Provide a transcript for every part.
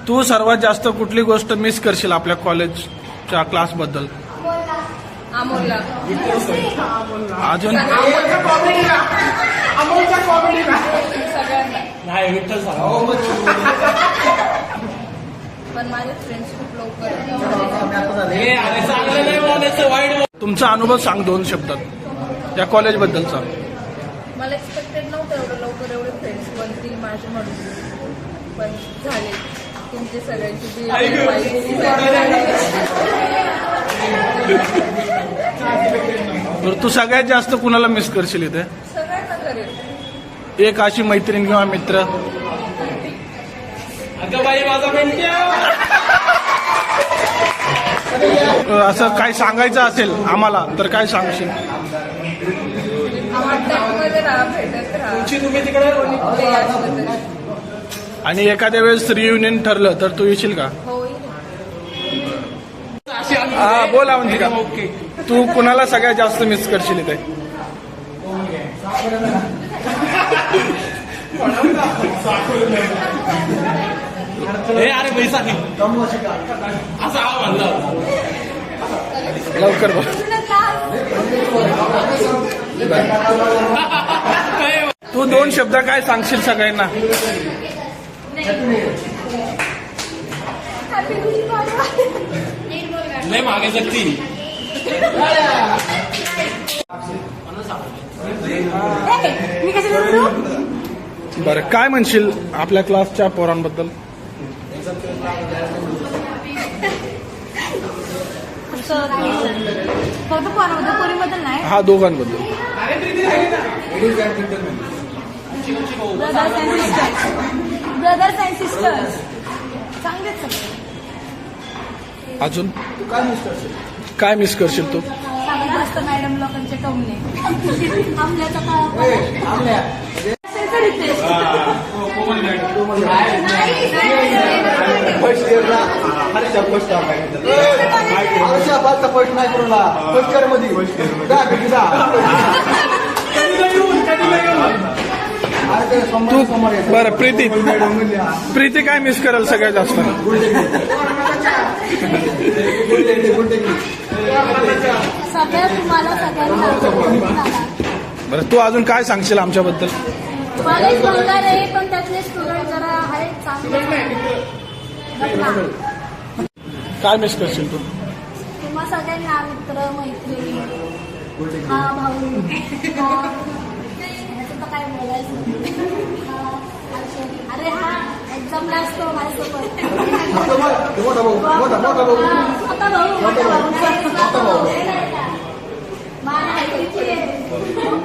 तू सर्वात जास्त कुठली गोष्ट मिस करशील आपल्या कॉलेजच्या क्लास बद्दल? अजून तुमचा अनुभव सांग 2 शब्दात या कॉलेज बद्दलचा. मला एक्सपेक्टेड नव्हतं एवढं लवकर एवढे फ्रेंड्स बनतील माझे म्हणून, पण झाले. तुमचे सगळ्यांची तू सगळ्यात जास्त कुणाला मिस करशील इथे? सगळ्यांना करेल. एक अशी मैत्रीण किंवा मित्र? असं काय सांगायचं असेल आम्हाला तर काय सांगशील? आणि एखाद्या वेळेस रियुनियन ठरलं तर तू येशील का? हा बोल अवंतिका, तू कुणाला सगळ्यात जास्त मिस करशील इथे? अरे पैसा असं लवकर बघ. तू 2 शब्द काय सांगशील सगळ्यांना? नाही मागे शकती. बरं, काय म्हणशील आपल्या क्लासच्या पोरांबद्दल? फक्त पोरीबद्दल नाही, हा दोघांबद्दल. ब्रदर्स अँड सिस्टर्स चांगलेच सगळे. अजून काय मिस करशील तू? सगळ्यात जास्त मॅडम लोकांचे टोमणे. आमल्याचा तू बरं प्रीती काय मिस कराल सगळ्यात जास्त? बरं, तू अजून काय सांगशील आमच्याबद्दल? कॉलेज वगैरे आहे, पण त्यातले स्टुडंट जरा आहे चांगले. काय मिस करशील तू? तुम्हा सगळ्यांना मित्र मैत्रिणी, हा भाऊ, ह्याचं तर काय बोलायचं. अरे हा एक्झामला असतो माझ्यासोबत.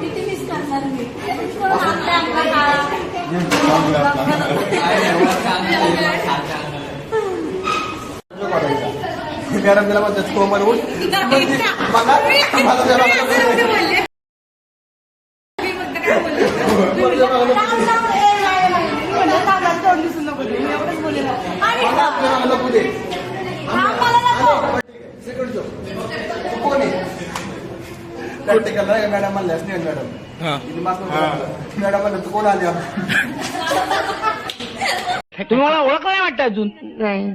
किती मिस करणार मी. मॅडम त्याला म्हणतात कोमल उठ मॅडम म्हणल्या स्नेहल मॅडम मॅडम म्हणलं तू कोण आले? तुम्ही मला ओळखलं नाही वाटतं अजून?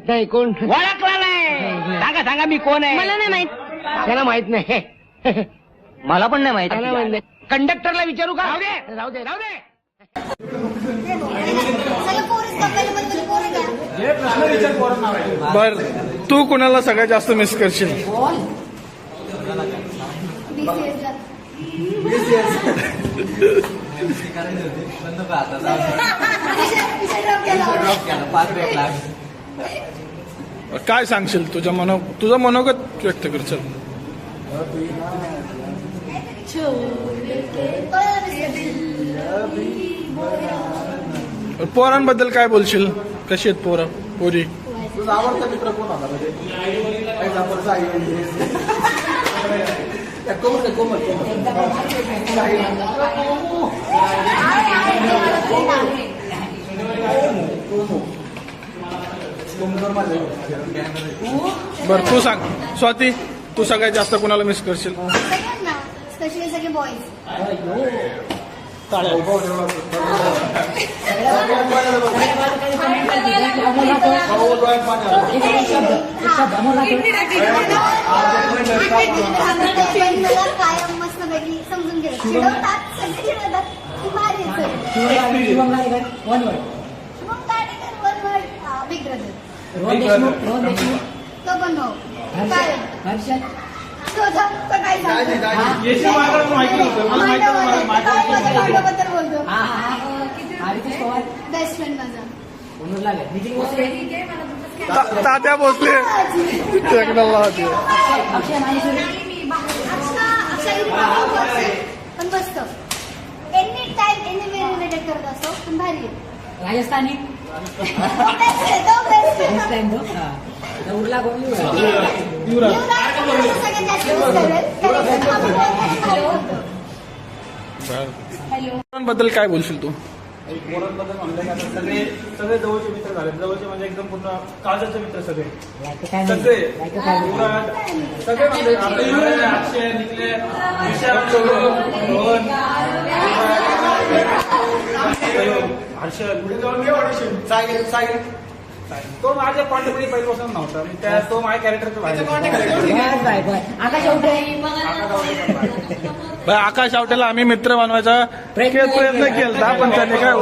नाही कोण ओळखला नाही? सांगा मी कोण आहे? मला नाही माहित. त्याला माहित नाही. मला पण नाही माहित. कंडक्टरला विचारू का? राहू दे. बर, तू कुणाला सगळ्यात जास्त मिस करशील? काय सांगशील तुझं मनोगत व्यक्त कर. चल पोरांबद्दल काय बोलशील? कशी आहेत पोरं पोरी? तुझा आवडता मित्र कोण होता म्हणजे एक्झाम्पलचा आई कोमल कोमल बर तू सांग स्वाती, तू सगळ्यात जास्त कोणाला मिस करशील? स्पेशली सगळे बॉईज. कायम मस्त पैकी समजून घ्यायचं. चिडवतात, सगळे चिडवतात. ती भारी आहे सगळी. Shubham Katekar, one word. Big brother. तो पण भाऊ. कायम. तो काय बद्दल बोलतो. बेस्ट फ्रेंड माझा. तात्या भोसले पण मस्त. Any time any way related करत असतो पण भारी आहे. राजस्थानी उरला कोण बद्दल काय बोलशील तू? पोरांबद्दल म्हणलं आता सगळे जवळचे मित्र झाले. जवळचे म्हणजे एकदम पूर्ण काळजाचे मित्र सगळे सगळे अक्षय निखले विशाल रोहन हर्षल साहिल तो माझ्या कॉन्टॅक्टमध्ये पहिल्यापासून नव्हता. तो माझ्या कॅरेक्टरचा आकाश आवटेला आम्ही मित्र बनवायचा प्रयत्न केला पण त्याने काय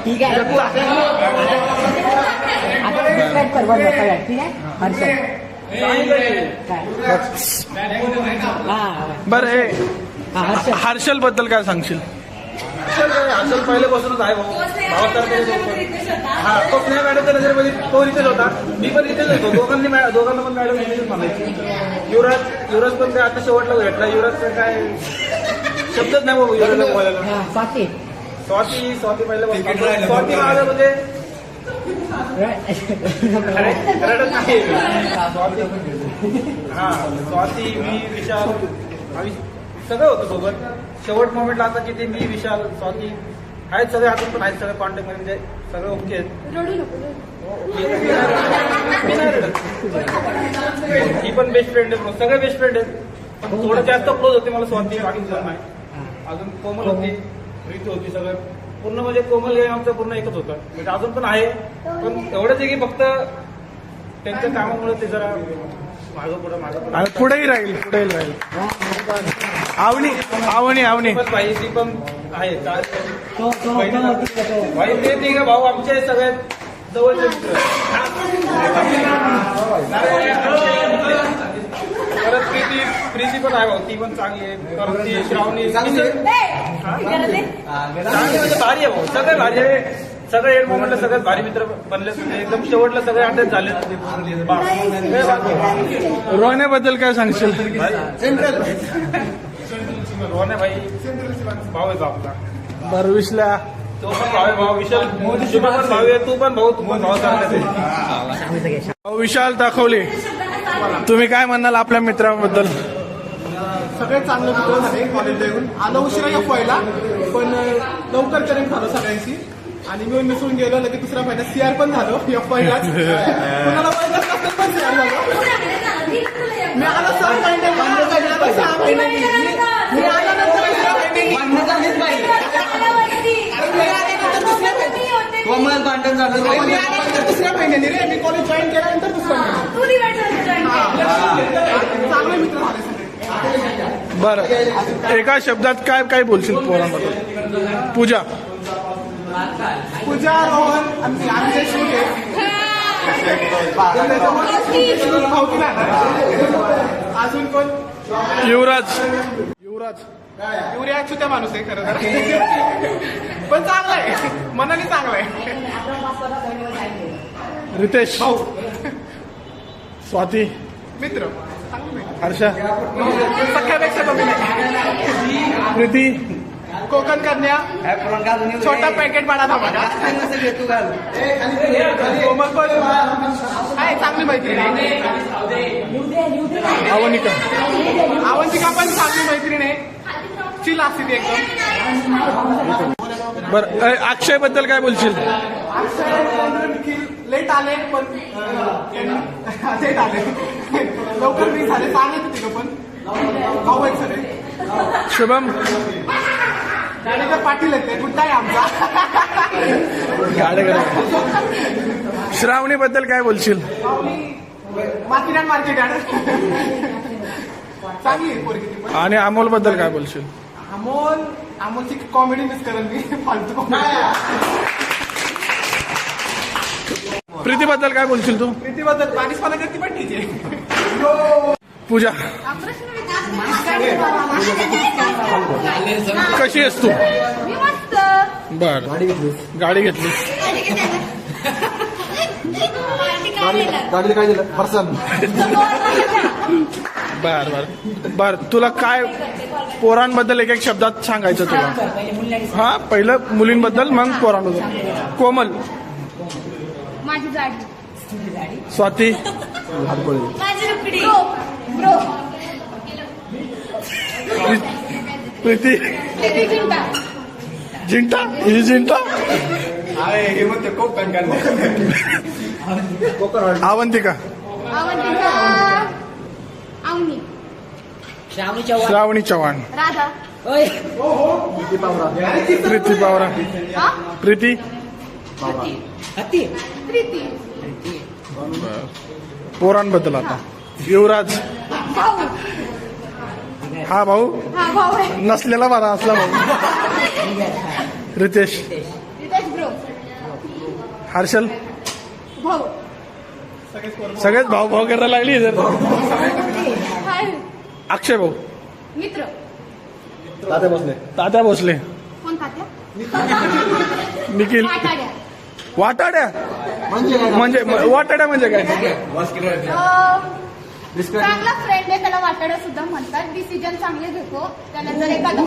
ठीक आहे. बरं हर्षल बद्दल काय सांगशील? हर्षल पहिल्यापासूनच आहे भाऊ. हा तो पुण्या मॅडमच्या नजरेमध्ये तो इथेच होता. मी पण इथेच होतो. दोघांना पण मॅडम इथेच म्हणायची. युवराज पण काय आता शेवटला भेटला. युवराजचं काय शब्दच नाही बाबू युवराजला बोलायला. स्वाती पहिल्यापासून स्वाती माझं म्हणजे रडत नाही. स्वाती मी विशाल आम्ही सगळं होतं सोबत. शेवट मोमेंटला आता किती मी विशाल स्वाती आहेत सगळे अजून पण आहेत सगळे कॉन्टॅक्ट मध्ये म्हणजे सगळे ओके आहेत. मी नाही रडत. ही पण बेस्ट फ्रेंड आहे. सगळे बेस्ट फ्रेंड आहेत पण थोडं जास्त क्लोज होते मला स्वाती. बाकी जण नाही. अजून कोमल होती ऋतू होती. सगळं पूर्ण म्हणजे कोमल हे आमचं पूर्ण एकच होतं. म्हणजे अजून पण आहे पण एवढंच आहे की फक्त त्यांच्या कामामुळे ते जरा पुढेही राहील. आवणी पण भाई ती पण आहे भाई ते नाही का भाऊ आमचे सगळ्यात जवळचे मित्र. परत प्रीती पण आहे भाऊ. ती पण चांगली आहे. परत ती श्रावणी चांगली म्हणजे भारी आहे भाऊ. सगळे भारी आहे. सगळे एड मोमेंटला सगळ्यात भारी मित्र बनले. एकदम शेवटला सगळे अटॅच झाले. रोहण्याबद्दल काय सांगशील? रोहने भाई भाऊ आहे आपला. बरं विश्ल्या तो पण भाऊ आहे. भाऊ विशाल शुभ पण भाऊ आहे. तू पण भाऊ चांगले. विशाल दाखवले तुम्ही काय म्हणाल आपल्या मित्रांबद्दल? सगळे चांगले मित्र झाले. कॉलेजला येऊन आलं उशिरा व्हायला पण लवकर कनेक्ट झालं सगळ्यांशी. आणि मिळून मिसळून गेलो. लगेच दुसऱ्या महिन्यात सीआर पण झालो. पहिलाच कुणाला पहिलाच पण सीआर झालो. मी आलो 6 महिने मी आल्यानंतर दुसऱ्या महिन्याने रे मी कॉलेज जॉईन केल्यानंतर दुसऱ्या चांगले मित्र झाले. बरं एका शब्दात काय बोलशील पोरांबद्दल? पूजा रोहन आमचे शूट अजून कोण? युवराज युरिया त्या माणूस आहे खरं तर पण चांगला आहे. मनाने चांगला आहे. रितेश भाऊ स्वाती मित्र हर्षा सख्यापेक्षा कमी नाही. प्रीती कोकण कन्या छोटा पॅकेट बडा धमाका कोमल पण आहे चांगली मैत्रीण आहे. अवनिका अवंतिका पण चांगली मैत्रीण आहे. चिल असते ती एकदम. बर अक्षय बद्दल काय बोलशील? लेट आले पण लेट आले लवकर नाही झाले सांगत होते पण भाऊ आहेत सगळे. शुभम गाडीचा पाटील येते कुठं आहे आमचा. गाडेकर श्रावणी बद्दल काय बोलशील? मार्केट मार्केट चांगली आहे पोरगी ती पण. आणि अमोल बद्दल काय बोलशील? अमोलची कॉमेडी मिस करेल मी फालतू कॉमेडी. प्रीती बद्दल काय बोलशील तू? प्रीतीबद्दल पाणीच करते पण ठीक आहे. पूजा कशी आहेस तू? मी मस्त. बर गाडी घेतली. गाडीला काय दिलं फरसान? बर बर बर तुला काय पोरांबद्दल एक एक शब्दात सांगायचं तुला? हा पहिलं मुलींबद्दल मग पोरांबद्दल. कोमल माझी जाडी. स्वाती माझी रुपडी. ब्रो प्रीती जिंटा. जिंटा ही जिंटा अवंतिका अवंतिका. अवनी. श्रावणी चव्हाण राधा. प्रीती पावरा हा? प्रीती प्रीती. पोरांबद्दल आता युवराज भाऊ. हा भाऊ हा भाऊ आहे. नसलेला बरा असला भाऊ. रितेश रितेश ब्रो. हर्षल भाऊ. सगळेच भाऊ भाऊ करायला लागली इथे. हाय. अक्षय भाऊ मित्र. तात्या भोसले कोण तात्या? निखिल वाटाड्या. वाटाड्या म्हणजे वाटाड्या म्हणजे काय? चांगला फ्रेंड आहे त्याला वाटाड्या सुद्धा म्हणतात. डिसिजन चांगले घेतो. त्याला जर एखादा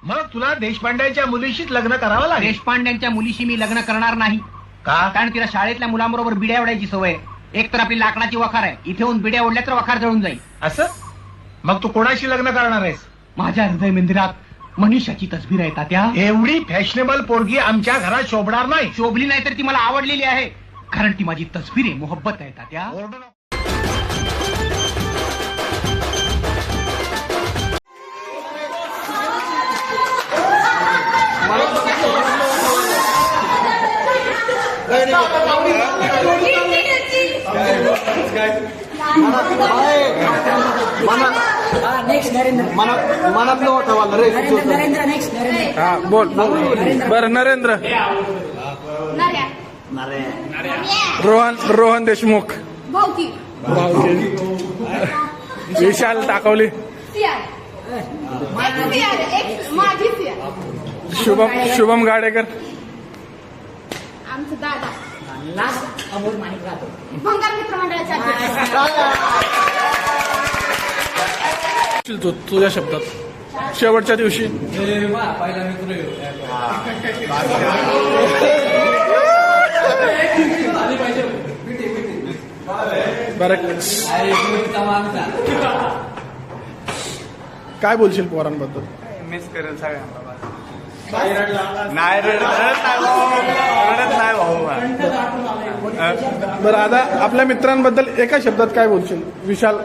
मग तुला देशपांड्यांच्या मुलीशीच लग्न करावं लागेल. देशपांड्यांच्या मुलीशी मी लग्न करणार नाही. का? कारण तिला शाळेतल्या मुलांबरोबर बिड्या ओढायची सवय. एक तर आपली लाकडाची वखार आहे. इथे येऊन बिड्या ओढल्या तर वखार जळून जाईल. असं मग तू कोणाशी लग्न करणार आहेस? माझ्या हृदय मंदिरात मनीषाची तस्वीर आहे तात्या. एवढी फॅशनेबल पोरगी आमच्या घरात शोभणार नाही. शोभली नाही तर ती मला आवडलेली आहे. कारण ती माझी तस्वीर आहे. मोहब्बत आहे तात्या. मनात नव्हता वाला रे. हा बोल बर नरेंद्र रोहन देशमुख भाऊकी. विशाल टाकवली माझी सिया. शुभम गाडेकर आमचं दादा. भंगार मित्र मंडळाच्या तुझ्या शब्दात शेवटच्या दिवशी बरं काय बोलशील पोरांबद्दल? मिस करेल सगळ्यांना. नाही रडत नाही भाऊ. बरं आता आपल्या मित्रांबद्दल एका शब्दात काय बोलशील? विशाल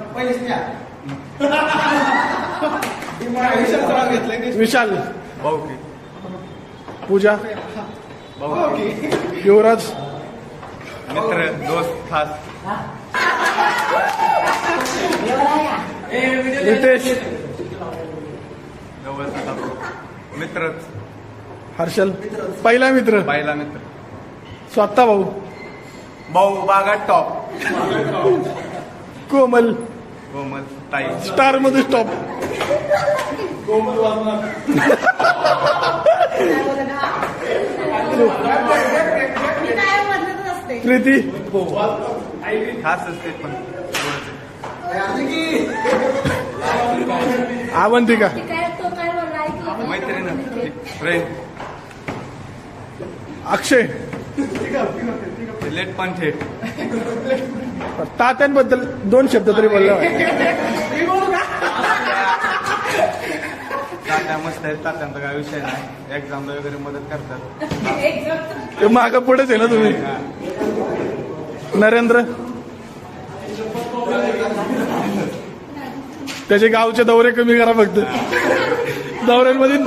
विशाल पूजा युवराज मित्र दोस्त खास. रितेश मित्रच. हर्षल पहिला मित्र पहिला मित्र. स्वतः भाऊ बागात टॉप. कोमल ताई स्टार मध्ये स्टॉप. प्रीती खास असते पण. अवंतिका काय तो काय बोलला ऐकलं मैत्रीण प्रेम अक्षय लेट पण थेट तात्यांबद्दल 2 शब्द तरी बोलला तात्या मस्त आहेत. तात्यांचा काय विषय नाही. एक्झामला वगैरे मदत करतात. ते मागं पुढेच आहे ना तुम्ही. नरेंद्र त्याचे गावचे दौरे कमी करा फक्त. दौऱ्यांमध्ये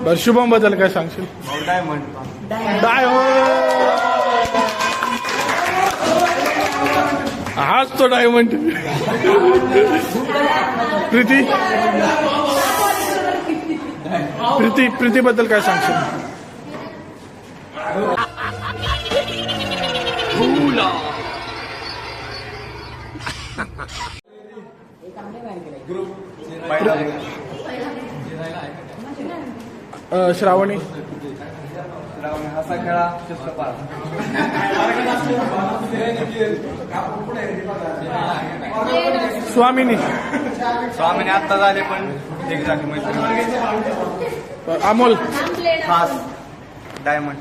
बरं शुभम बद्दल काय सांगशील? डायमंड हाच तो डायमंड. प्रीती बद्दल काय सांगशील? श्रावणी असा खेळा चित्रपार स्वामिनी आत्ता झाले पण एक झाली मैत्रीण. अमोल खास डायमंड